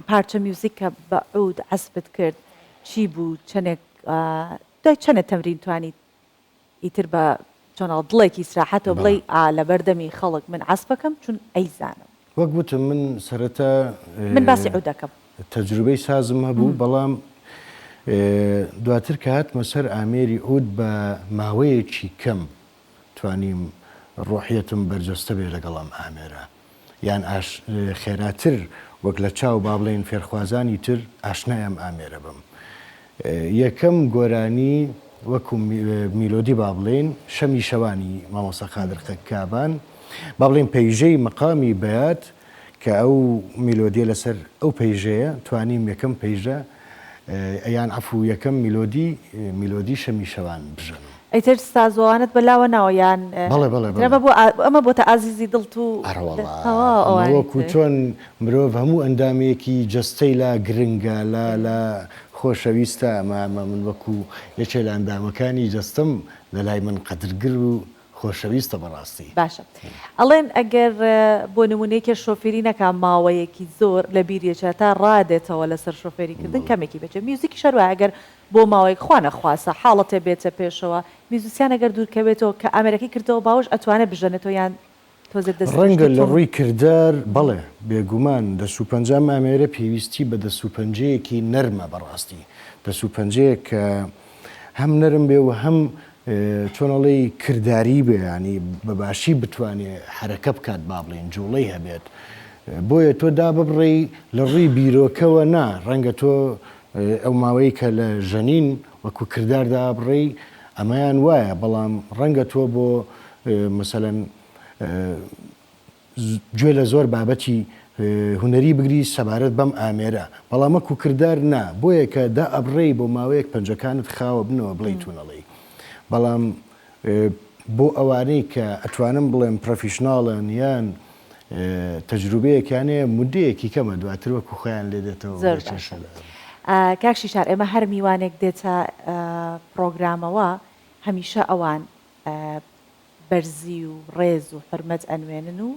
پارچە میوزیکە بە عود عەسبت کرد چی بوو دوای چەنە تەمرین توانیت ئیتر بە چۆنەڵ دڵێکی سراحەتەوە بڵێ لە بەردەمی خەڵک من عەسبەکەم چون ئەیزانم وەک گوتم من سەرەتا من باسی عود دەکەم تەجروبەی سازم هەبوو بەڵام دواتر کە هاتمە سەر ئامێری عود بە ماوەیەکی کەم توانیم ڕۆحیەتم بەرجەستە بێ لەگەڵ ئەم ئامێرە یان خێراتر وەک لە چاو با بڵێن فێرخوازانی تر ئاشنای ئەم ئامێرە بم یەکەم گۆرانی وەکو میلۆدی با بڵێن شەمی شەوانی مامۆستا خادر کابان با بڵێن پەیژەی مەقامی بەیات کە ئەو میلۆدیە لەسەر ئەو پەیژەیە توانیم یەکەم پەیژە ئەیان عەفوو یەکەم میلۆدی شەمی شەوان بژن ئەیتر سازۆوانت بەلاوە ناوەیان ئەمە بۆتە ئازیزی دڵت و وەکو چۆن مرۆڤ هەموو ئەندامێکی جەستەی لا گرنگە لە خۆشەویستە ئەمە من وەکو یەکێ لە ئەندامەکانی جەستم لە لای من قەدرگر و خۆشەویستە بەڕاستی باشە ئەڵێن ئەگەر بۆ نمونەیەکێ شۆفێری نەکا ماوەیەکی زۆر لە بیرێکە تا ڕادێتەوە لەسەر شۆفێریکردن کەمێکی بچێت میوزیکی شەروە ئەگەر بۆ ماوەیەک خوانە خواسە حاڵەتێ بێتە پێشەوە میوزیسیان ئەگەر دوورکەوێتەوە کە ئەمریکی کردەوە باوش ئەتوانێت بژەنێتەوە یان ڕەنگە لە ڕووی کردار بەڵێ بێگومان دەسوپەنجام ئامێرە پێویستی بە دەسوپەنجەیەکی نەرمە بەڕاستی دەسوپەنجەیە کە هەم نەرم بێ و هەم چۆنەڵی کردداری بێ ینی بەباشی بتوانێت حرەکە بکات با بڵێن جوڵەی هەبێت بۆیە تۆ دا ببڕێ لە ڕووی بیرۆکەوە نا ڕەنگە تۆ ئەو ماوەی کە لە ژەنین وەکو کرداردا بڕێ ئەمەیان وایە بەڵام ڕەنگە تۆ بۆ مەسەلەن گوێ لە زۆر بابەتی هوەری بگری سەبارەت بەم ئامێرە بەڵام وەکو کردار نا بۆیە کە دا ئەبڕێ بۆ ماوەیەک پەنجەکانت خاوە بنەوە بڵێ تونەڵی بەڵام بۆ ئەوانەی کە ئەتوانم بڵێم پرۆفیشناڵن یان تەجروبەیەکیانەیە مودەیەکی کەمە دواتر وەکو خۆیان لێ دێتەوە کاکشی شار ئێمە هەر میوانێک دێتە پرۆگرامەوە هەمیشە ئەوان بەرزی و ڕێز و حرمەت ئەنوێنن و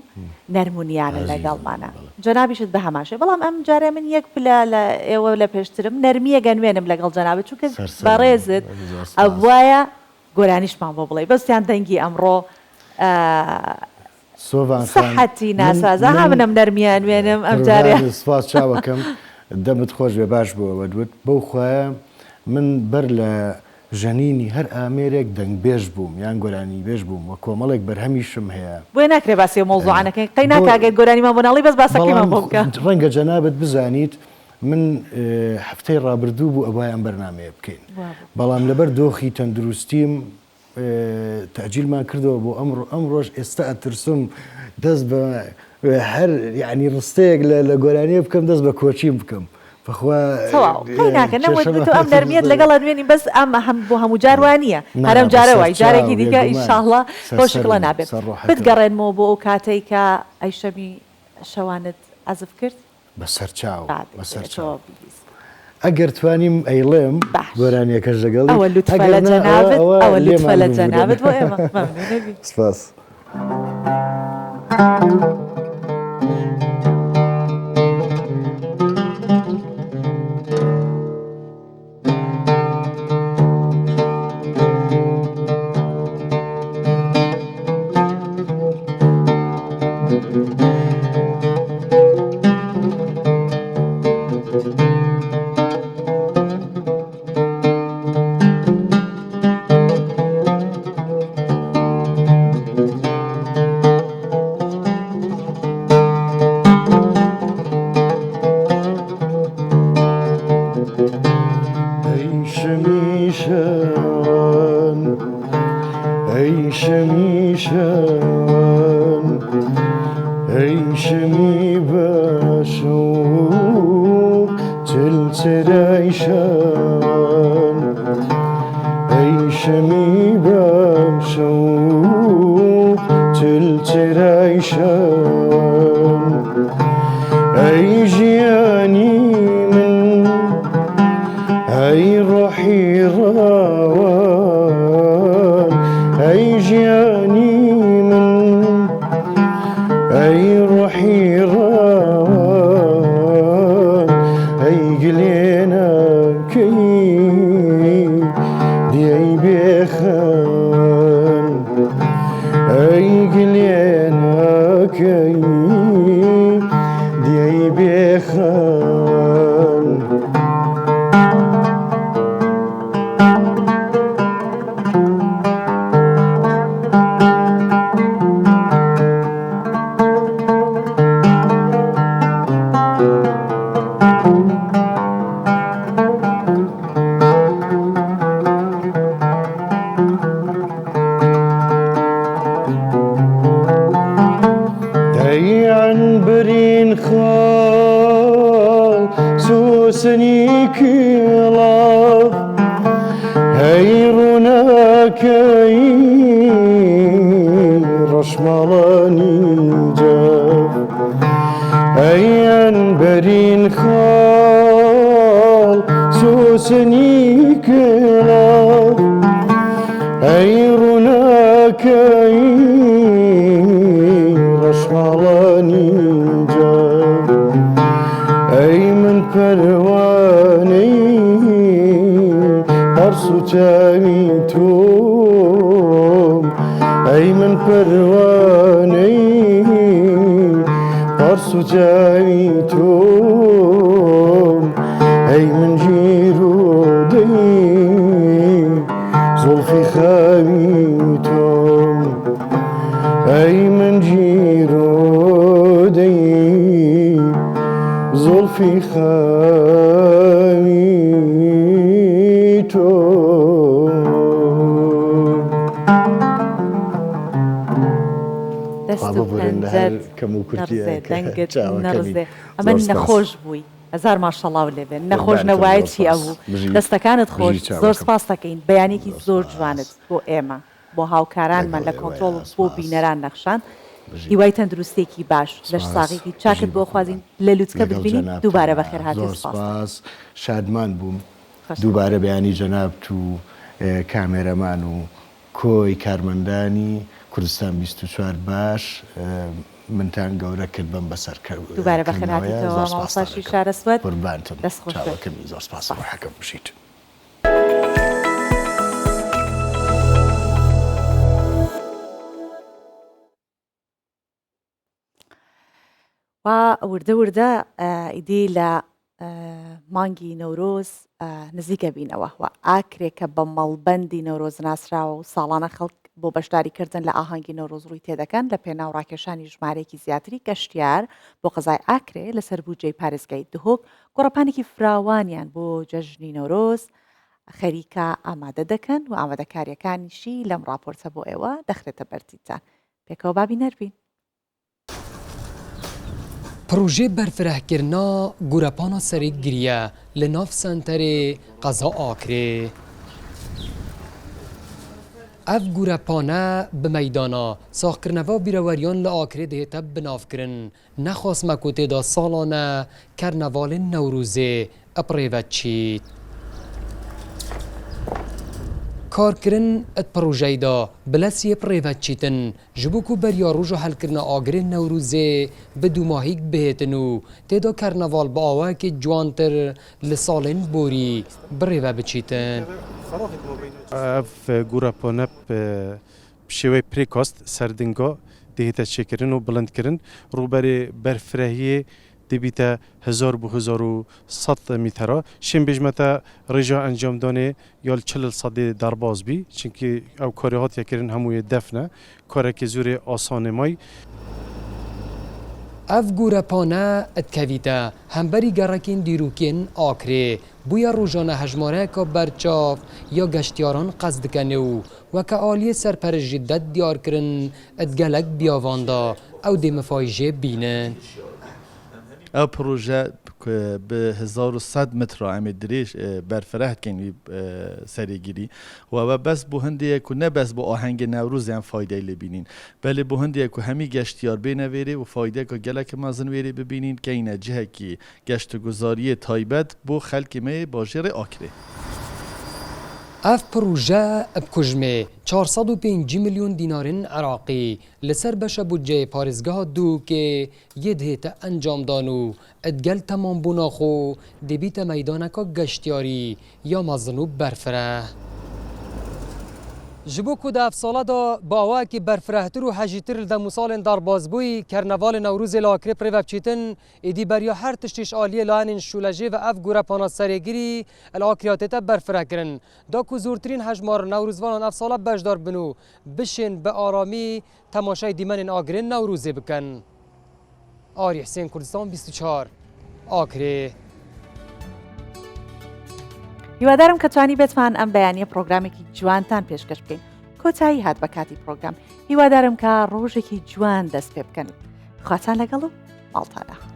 نەرمونیانە لەگەڵمانە جەنابیشت بە هەماشێ بەڵام ئەم جارێ من یەک پلا لە ئێوە لە پێشترم نەرمیە گەنوێنم لەگەڵ جەنابێت چونکە بە ڕێزت ئەوایە گۆرانیشمان بۆ بڵێ بەستیان دەنگی ئەمڕۆ سەحەتی ناسازە ها منم نەرمیە ئەنوێنم ئەم جارێ سپاس چاوەکەم دەمت خۆش بێ باش بووەوە دوت بەو خوایە من بەر لە ژەنینی هەر ئامێرێک دەنگ بێژ بووم یان گۆرانی بێژ بووم وە کۆمەڵێک بەرهەمیشم هەیە بۆی ناکرێ باسی مۆزوعانەکەی قەی ناکاگەر گۆرانیمان بۆ ناڵی بەس باسەکەمان بۆ بکە ڕەنگە جەنابەت بزانیت من هەفتەی ڕابردوو بوو ئەوایان بەرنامەیە بکەین بەڵام لەبەر دۆخی تەندروستیم تەجیلمان کردەوە بۆ ئەمڕۆژ ئێستا ئەترسم دەست بە هەر یعنی ڕستەیەک لە گۆرانیە بکەم دەست بە کۆچیم بکەم ناکە نەوەت ئەم دەرمیێت لەگەڵ ئەدوێنی بەس ئەم هەم بۆ هەموو جار وانە هەرم جارەوەی جارێکی دیکە ئیشاڵڵا خۆشکڵە نابێت بتگەڕێنمەوە بۆ ئەو کاتەی کە ئەیشەمی شەوانت ئەزف کرد بەسەر چاو ئەگەر توانیم ئەیڵێم گۆرانیەکەش لەگەڵ ئەوە لوتفە لە جەنابەت ئەوە لوتفە لە جەنابەت بۆ ئێمە سپاس. ئەمە نەخۆش بووی هزار ماشەڵاو لێبێن نەخۆش نەوایەتی ئەوبوو دەستەکانت خۆش زۆر سپاس دەکەین بەیانێکی زۆر جوانت بۆ ئێمە بۆ هاوکارانمان لە کۆنتترۆڵ بۆ بینەران نەخشان هیوای تەندروستێکی باش لەش ساغێکی چاکت بۆ خوازین لە لوتکە ببینین دووبارە بەخێر هاتیت سپاس شادمان بووم دووبارە بەیانی جەناب و کامێرەمان و کۆی کارمەندانی کوردستان 24 باش منتان گەورە کرد بم بەسەر کەوت دووبارە بەخێر هاتیتەوە ماوەساشی شارەسوەت قوربانتم چاوەکەمی زۆر سپاس بۆ حەکەم بشیت. و وردە ئیدی لە مانگی نەورۆز نزیکە بینەوە و ئاکرێکە بە مەڵبەندی نەورۆز ناسراوە و ساڵانە خەڵک بۆ بەشداریکردن لە ئاهەنگی نەورۆز ڕووی تێدەکەن لە پێناو ڕاکێشانی ژمارەیەکی زیاتری گەشتیار بۆ قەزای ئاکرێ لەسەر بوجەی پارێزگای دهۆک گۆڕەپانێکی فراوانیان بۆ جەژنی نەورۆز خەریکە ئامادە دەکەن و ئامادەکاریەکانیشی لەم ڕاپۆرتە بۆ ئێوە دەخرێتە بەرتیتان پێکەوە بابی نەربین. پروژه برفرهکردنا گورپانا سری گریه لناف سنتر قضا آکره اف گورپانه به میدانا ساخکرنوا بیروریان لآکره دهتب بناف کرن نخواست مکوته دا سالانه کرنوال نوروزه ئەپڕێڤە چیت. کارکردن ئەت پرۆژەیدا بلەسیە پڕێڤە چیتن ji bo ku beriya roja helkirina agirê Newrûzê bi dûmahîk bihêtin û têda karnaval bi awayekê ciwantir li salên borî birêve biçîtin. Ev gûrapone bi şêwê prêkost serdinga dihête çêkirin û bilindkirin rûberê berfirehiyê dibîte 1000 mîtera şên bêjmete rêja encamdanê ya 40 sedê derbas bî çinkî ew karê hatiye kirin hemûyê def ne karekê zûrê asanê may. Ev gûrepane etkevîte hemberî gerekên dîrokên akirê bûya rojane hejmareyeka berçav ya geştyaran qez dikene û weke aliyê serperest jî det diyar kirin et gelek biyavanda ew dê mifayîjê bînin. Ev proje bi 1100 metra em ê dirêj berfireh dikin wî serêgirî û ew bes bu hindiyê ku ne bes bu ahengê Newrûzê em faydeyê lê bînin belê bu hindiyê ku hemî geştyar bêne vêrê û faydeka gelekî mezin vêrê bibînin keyne cihekî geştguzariyê taybet bo xelkê me bajêrê Akirê. Ev proje bikujmê 405 milyon dînarên Iraqî li ser beşa budceyê parêzgeha Dûkê yê dihête encamdan û et gel temambûna xwe dibîte meydaneka geştyarî ya mezin û berfireh. Ji bo ku di evsala da bi awayekî berfirehtir û hejîtir li demûsalên derbasbûyî Karnavalê Newrûzê li Akirê pirêve biçîtin êdî beriya her tiştîş aliyê layanên şûlejê ve ev gûrepana serêgirî li Akirê tête berfireh kirin. Da ku zûrtirîn hejmar Newrûzvanan ev sala bejdar bin û bişên bi aramî temaşayê dîmenên agirên Newrûzê bikin. Arî Hüseyn Kurdistan 24 Akirê. هیوادارم کە توانی بێتمان ئەم بەیانیە پرۆگرامێکی جوانتان پێشکەش بکەین. کۆتایی هات بە کاتی پرۆگرام. هیوادارم کە ڕۆژێکی جوان دەست پێ بکەن. خواتان لەگەڵ و ماڵتانە.